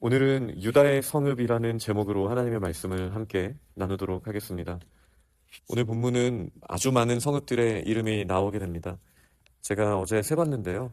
오늘은 유다의 성읍이라는 제목으로 하나님의 말씀을 함께 나누도록 하겠습니다. 오늘 본문은 아주 많은 성읍들의 이름이 나오게 됩니다. 제가 어제 세봤는데요.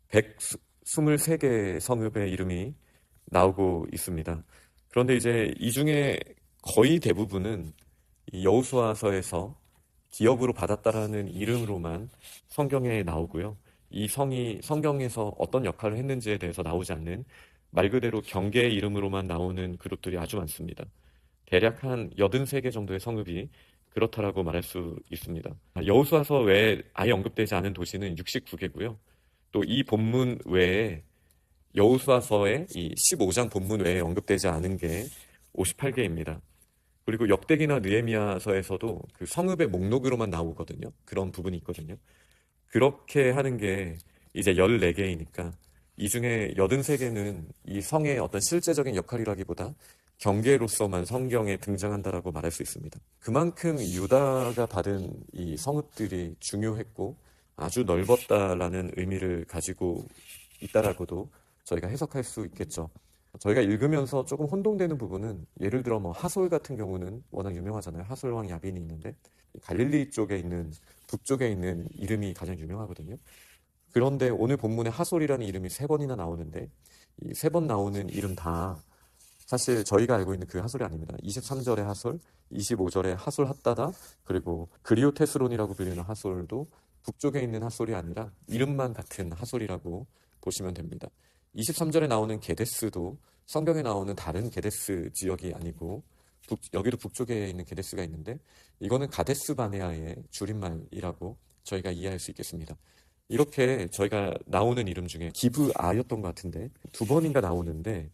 123개 성읍의 이름이 나오고 있습니다. 그런데 이제 이 중에 거의 대부분은 이 여호수아서에서 기업으로 받았다라는 이름으로만 성경에 나오고요. 이 성이 성경에서 어떤 역할을 했는지에 대해서 나오지 않는 말 그대로 경계의 이름으로만 나오는 그룹들이 아주 많습니다. 대략 한 83개 정도의 성읍이 그렇다라고 말할 수 있습니다. 여호수아서 외에 아예 언급되지 않은 도시는 69개고요. 또 이 본문 외에 여호수아서의 이 15장 본문 외에 언급되지 않은 게 58개입니다. 그리고 역대기나 느헤미야서에서도 그 성읍의 목록으로만 나오거든요. 그런 부분이 있거든요. 그렇게 하는 게 이제 14개이니까 이 중에 83개는 이 성의 어떤 실제적인 역할이라기보다 경계로서만 성경에 등장한다라고 말할 수 있습니다. 그만큼 유다가 받은 이 성읍들이 중요했고 아주 넓었다라는 의미를 가지고 있다라고도 저희가 해석할 수 있겠죠. 저희가 읽으면서 조금 혼동되는 부분은 예를 들어 뭐 하솔 같은 경우는 워낙 유명하잖아요. 하솔 왕 야빈이 있는데 갈릴리 쪽에 있는 북쪽에 있는 이름이 가장 유명하거든요. 그런데 오늘 본문에 하솔이라는 이름이 3번이나 나오는데 이 3번 나오는 이름 다 사실 저희가 알고 있는 그 하솔이 아닙니다. 23절의 하솔, 25절의 하솔 핫다다, 그리고 그리오테스론이라고 불리는 하솔도 북쪽에 있는 하솔이 아니라 이름만 같은 하솔이라고 보시면 됩니다. 23절에 나오는 게데스도 성경에 나오는 다른 게데스 지역이 아니고 여기도 북쪽에 있는 게데스가 있는데 이거는 가데스 바네아의 줄임말이라고 저희가 이해할 수 있겠습니다. 이렇게 저희가 나오는 이름 중에 기브아였던 것 같은데 2번인가 나오는데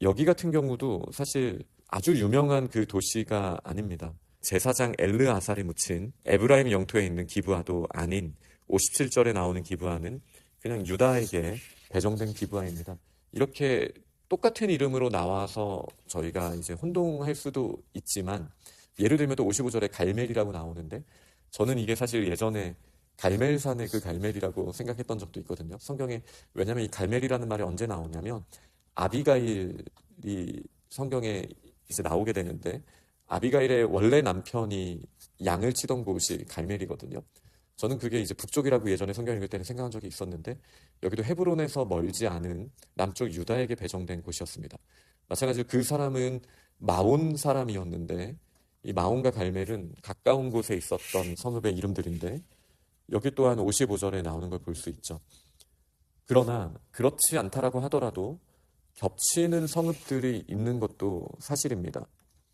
여기 같은 경우도 사실 아주 유명한 그 도시가 아닙니다. 제사장 엘르아살이 묻힌 에브라임 영토에 있는 기브아도 아닌 57절에 나오는 기브아는 그냥 유다에게 배정된 기브아입니다. 이렇게 똑같은 이름으로 나와서 저희가 이제 혼동할 수도 있지만 예를 들면 또 55절에 갈멜이라고 나오는데 저는 이게 사실 예전에 갈멜산의 그 갈멜이라고 생각했던 적도 있거든요. 성경에 왜냐하면 이 갈멜이라는 말이 언제 나오냐면 아비가일이 성경에 이제 나오게 되는데 아비가일의 원래 남편이 양을 치던 곳이 갈멜이거든요. 저는 그게 이제 북쪽이라고 예전에 성경 읽을 때는 생각한 적이 있었는데 여기도 헤브론에서 멀지 않은 남쪽 유다에게 배정된 곳이었습니다. 마찬가지로 그 사람은 마온 사람이었는데 이 마온과 갈멜은 가까운 곳에 있었던 성읍의 이름들인데 여기 또한 55절에 나오는 걸 볼 수 있죠. 그러나 그렇지 않다라고 하더라도 겹치는 성읍들이 있는 것도 사실입니다.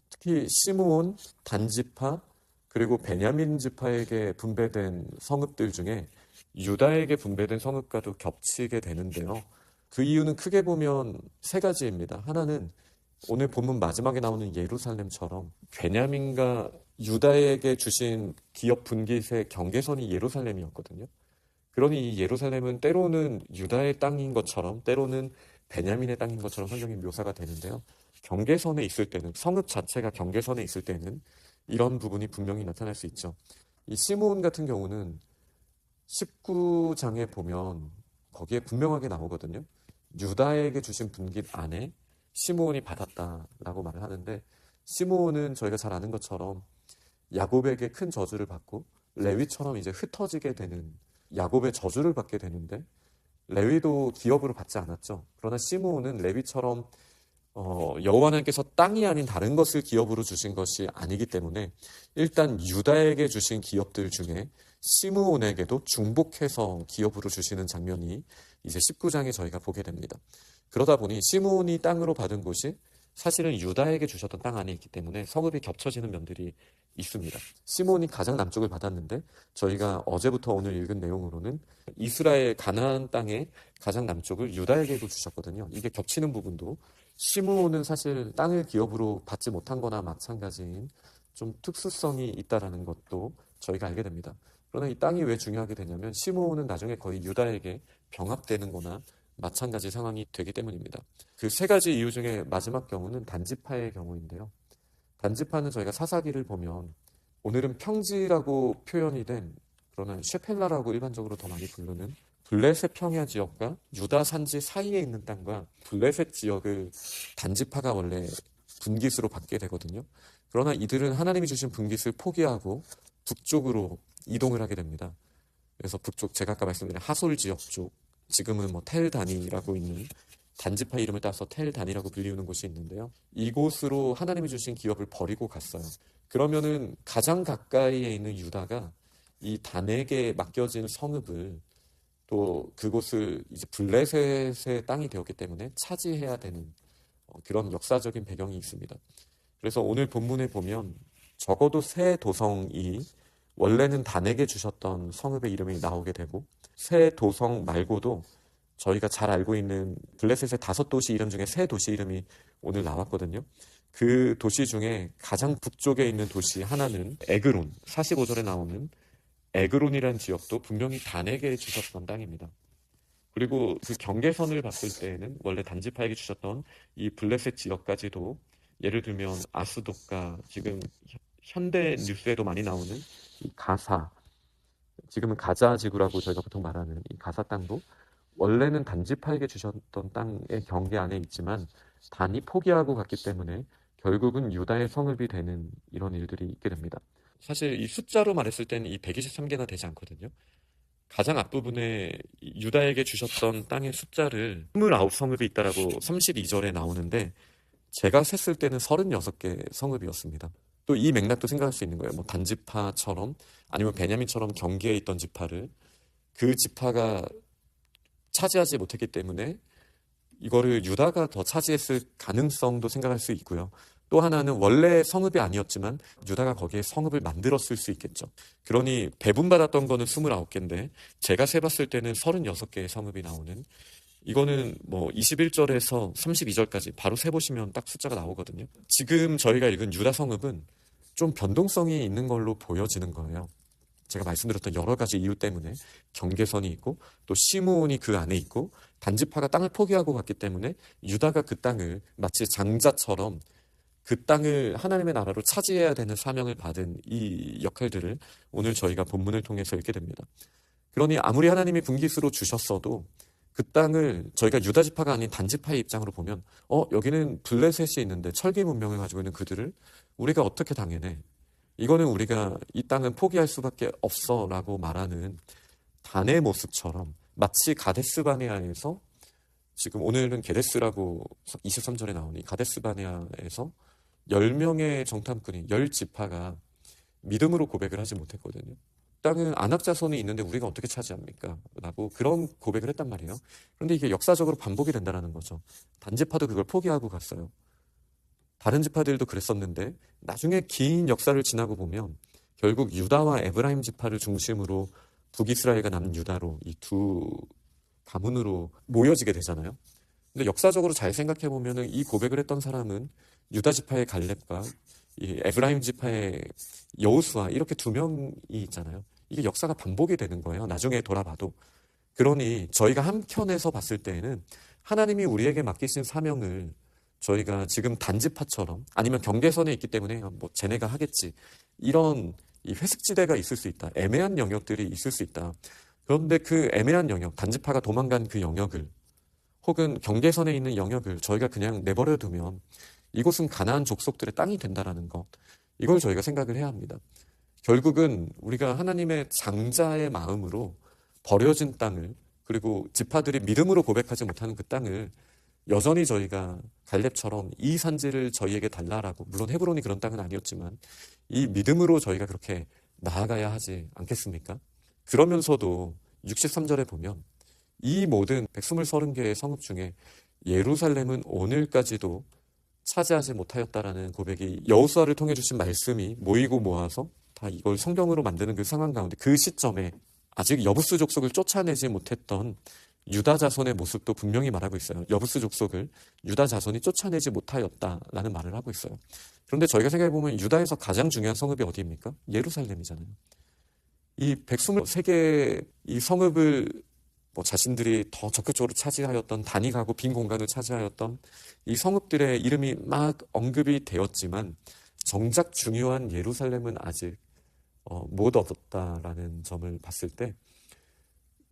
특히 시므온, 단지파, 그리고 베냐민 지파에게 분배된 성읍들 중에 유다에게 분배된 성읍과도 겹치게 되는데요. 그 이유는 크게 보면 3가지입니다. 하나는 오늘 본문 마지막에 나오는 예루살렘처럼 베냐민과 유다에게 주신 기업 분깃의 경계선이 예루살렘이었거든요. 그러니 이 예루살렘은 때로는 유다의 땅인 것처럼 때로는 베냐민의 땅인 것처럼 성경이 묘사가 되는데요. 경계선에 있을 때는 성읍 자체가 경계선에 있을 때는 이런 부분이 분명히 나타날 수 있죠. 이 시므온 같은 경우는 19장에 보면 거기에 분명하게 나오거든요. 유다에게 주신 분깃 안에 시므온이 받았다라고 말을 하는데 시므온은 저희가 잘 아는 것처럼 야곱에게 큰 저주를 받고 레위처럼 이제 흩어지게 되는 야곱의 저주를 받게 되는데 레위도 기업으로 받지 않았죠. 그러나 시므온은 레위처럼 여호와 하나님께서 땅이 아닌 다른 것을 기업으로 주신 것이 아니기 때문에 일단 유다에게 주신 기업들 중에 시므온에게도 중복해서 기업으로 주시는 장면이 이제 19장에 저희가 보게 됩니다. 그러다 보니 시므온이 땅으로 받은 곳이 사실은 유다에게 주셨던 땅 안에 있기 때문에 성읍이 겹쳐지는 면들이 있습니다. 시므온이 가장 남쪽을 받았는데 저희가 어제부터 오늘 읽은 내용으로는 이스라엘 가나안 땅의 가장 남쪽을 유다에게도 주셨거든요. 이게 겹치는 부분도 시므온은 사실 땅을 기업으로 받지 못한 거나 마찬가지인 좀 특수성이 있다라는 것도 저희가 알게 됩니다. 그러나 이 땅이 왜 중요하게 되냐면 시므온은 나중에 거의 유다에게 병합되는 거나 마찬가지 상황이 되기 때문입니다. 그 3가지 이유 중에 마지막 경우는 단지파의 경우인데요. 단지파는 저희가 사사기를 보면 오늘은 평지라고 표현이 된 그러나 쉐펠라라고 일반적으로 더 많이 부르는 블레셋 평야 지역과 유다 산지 사이에 있는 땅과 블레셋 지역을 단지파가 원래 분깃으로 받게 되거든요. 그러나 이들은 하나님이 주신 분깃을 포기하고 북쪽으로 이동을 하게 됩니다. 그래서 북쪽, 제가 아까 말씀드린 하솔 지역 쪽, 지금은 뭐 텔단이라고 있는 단지파 이름을 따서 텔단이라고 불리우는 곳이 있는데요. 이곳으로 하나님이 주신 기업을 버리고 갔어요. 그러면은 가장 가까이에 있는 유다가 이 단에게 맡겨진 성읍을 또 그곳을 이제 블레셋의 땅이 되었기 때문에 차지해야 되는 그런 역사적인 배경이 있습니다. 그래서 오늘 본문에 보면 적어도 세 도성이 원래는 단에게 주셨던 성읍의 이름이 나오게 되고, 세 도성 말고도 저희가 잘 알고 있는 블레셋의 5도시 이름 중에 세 도시 이름이 오늘 나왔거든요. 그 도시 중에 가장 북쪽에 있는 도시 하나는 에그론, 45절에 나오는 에그론이라는 지역도 분명히 단에게 주셨던 땅입니다. 그리고 그 경계선을 봤을 때에는 원래 단지파에게 주셨던 이 블레셋 지역까지도, 예를 들면 아스돗과 지금 현대 뉴스에도 많이 나오는 이 가사, 지금은 가자 지구라고 저희가 보통 말하는 이 가사 땅도 원래는 단지파에게 주셨던 땅의 경계 안에 있지만 단이 포기하고 갔기 때문에 결국은 유다의 성읍이 되는 이런 일들이 있게 됩니다. 사실 이 숫자로 말했을 때는 이 123개나 되지 않거든요. 가장 앞부분에 유다에게 주셨던 땅의 숫자를 29성읍이 있다라고 32절에 나오는데, 제가 셌을 때는 36개 성읍이었습니다. 또 이 맥락도 생각할 수 있는 거예요. 뭐 단지파처럼 아니면 베냐민처럼 경계에 있던 지파를 그 지파가 차지하지 못했기 때문에 이거를 유다가 더 차지했을 가능성도 생각할 수 있고요. 또 하나는 원래 성읍이 아니었지만 유다가 거기에 성읍을 만들었을 수 있겠죠. 그러니 배분받았던 거는 29개인데 제가 세봤을 때는 36개의 성읍이 나오는, 이거는 뭐 21절에서 32절까지 바로 세보시면 딱 숫자가 나오거든요. 지금 저희가 읽은 유다 성읍은 좀 변동성이 있는 걸로 보여지는 거예요. 제가 말씀드렸던 여러 가지 이유 때문에 경계선이 있고 또 시므온이 그 안에 있고 단지파가 땅을 포기하고 갔기 때문에 유다가 그 땅을 마치 장자처럼 그 땅을 하나님의 나라로 차지해야 되는 사명을 받은 이 역할들을 오늘 저희가 본문을 통해서 읽게 됩니다. 그러니 아무리 하나님이 분깃으로 주셨어도 그 땅을 저희가 유다 지파가 아닌 단지파의 입장으로 보면 여기는 블레셋이 있는데 철기 문명을 가지고 있는 그들을 우리가 어떻게 당해내? 이거는 우리가 이 땅은 포기할 수밖에 없어 라고 말하는 단의 모습처럼, 마치 가데스 바네아에서, 지금 오늘은 게데스라고 23절에 나오니 가데스 바네아에서 10명의 정탐꾼이 10지파가 믿음으로 고백을 하지 못했거든요. 땅은 안악자손이 있는데 우리가 어떻게 차지합니까? 라고 그런 고백을 했단 말이에요. 그런데 이게 역사적으로 반복이 된다는 거죠. 단지파도 그걸 포기하고 갔어요. 다른 지파들도 그랬었는데 나중에 긴 역사를 지나고 보면 결국 유다와 에브라임 지파를 중심으로 북이스라엘과 남유다로 이 두 가문으로 모여지게 되잖아요. 근데 역사적으로 잘 생각해 보면은 이 고백을 했던 사람은 유다 지파의 갈렙과 이 에브라임 지파의 여호수아, 이렇게 두 명이 있잖아요. 이게 역사가 반복이 되는 거예요. 나중에 돌아봐도. 그러니 저희가 한켠에서 봤을 때에는 하나님이 우리에게 맡기신 사명을 저희가 지금 단지파처럼, 아니면 경계선에 있기 때문에 뭐 쟤네가 하겠지, 이런 이 회색지대가 있을 수 있다. 애매한 영역들이 있을 수 있다. 그런데 그 애매한 영역, 단지파가 도망간 그 영역을, 혹은 경계선에 있는 영역을 저희가 그냥 내버려 두면 이곳은 가나안 족속들의 땅이 된다라는 것, 이걸 저희가 생각을 해야 합니다. 결국은 우리가 하나님의 장자의 마음으로 버려진 땅을, 그리고 지파들이 믿음으로 고백하지 못하는 그 땅을 여전히 저희가 갈렙처럼 이 산지를 저희에게 달라라고, 물론 헤브론이 그런 땅은 아니었지만 이 믿음으로 저희가 그렇게 나아가야 하지 않겠습니까? 그러면서도 63절에 보면 이 모든 120개의 성읍 중에 예루살렘은 오늘까지도 차지하지 못하였다라는 고백이 여호수아를 통해 주신 말씀이 모이고 모아서 다 이걸 성경으로 만드는 그 상황 가운데, 그 시점에 아직 여부스 족속을 쫓아내지 못했던 유다 자손의 모습도 분명히 말하고 있어요. 여부스 족속을 유다 자손이 쫓아내지 못하였다라는 말을 하고 있어요. 그런데 저희가 생각해보면 유다에서 가장 중요한 성읍이 어디입니까? 예루살렘이잖아요. 이 123개 이 성읍을 뭐 자신들이 더 적극적으로 차지하였던, 단이 가고 빈 공간을 차지하였던 이 성읍들의 이름이 막 언급이 되었지만 정작 중요한 예루살렘은 아직 못 얻었다라는 점을 봤을 때,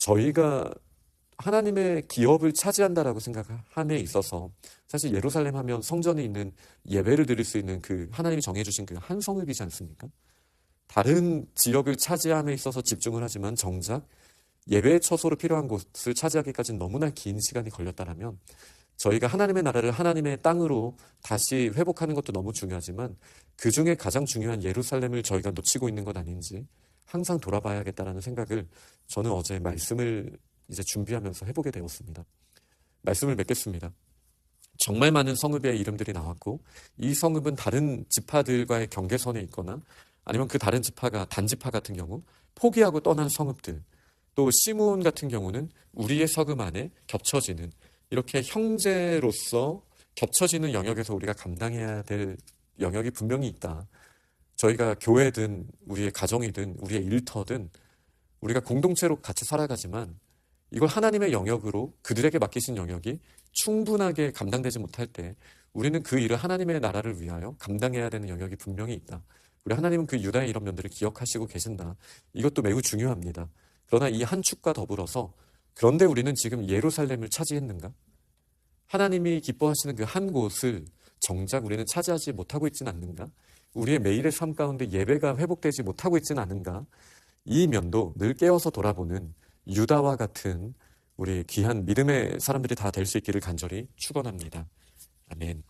저희가 하나님의 기업을 차지한다라고 생각함에 있어서 사실 예루살렘 하면 성전에 있는 예배를 드릴 수 있는 그 하나님이 정해주신 그 한 성읍이지 않습니까? 다른 지역을 차지함에 있어서 집중을 하지만 정작 예배의 처소로 필요한 곳을 차지하기까지는 너무나 긴 시간이 걸렸다라면 저희가 하나님의 나라를 하나님의 땅으로 다시 회복하는 것도 너무 중요하지만 그 중에 가장 중요한 예루살렘을 저희가 놓치고 있는 것 아닌지 항상 돌아봐야겠다라는 생각을 저는 어제 말씀을 이제 준비하면서 해보게 되었습니다. 말씀을 맺겠습니다. 정말 많은 성읍의 이름들이 나왔고 이 성읍은 다른 지파들과의 경계선에 있거나 아니면 그 다른 지파가 단지파 같은 경우 포기하고 떠난 성읍들, 또 시므온 같은 경우는 우리의 서금 안에 겹쳐지는 이렇게 형제로서 겹쳐지는 영역에서 우리가 감당해야 될 영역이 분명히 있다. 저희가 교회든 우리의 가정이든 우리의 일터든 우리가 공동체로 같이 살아가지만 이걸 하나님의 영역으로 그들에게 맡기신 영역이 충분하게 감당되지 못할 때 우리는 그 일을 하나님의 나라를 위하여 감당해야 되는 영역이 분명히 있다. 우리 하나님은 그 유다의 이런 면들을 기억하시고 계신다. 이것도 매우 중요합니다. 그러나 이 한 축과 더불어서 그런데 우리는 지금 예루살렘을 차지했는가? 하나님이 기뻐하시는 그 한 곳을 정작 우리는 차지하지 못하고 있지는 않는가? 우리의 매일의 삶 가운데 예배가 회복되지 못하고 있지는 않은가? 이 면도 늘 깨어서 돌아보는 유다와 같은 우리 귀한 믿음의 사람들이 다 될 수 있기를 간절히 축원합니다. 아멘.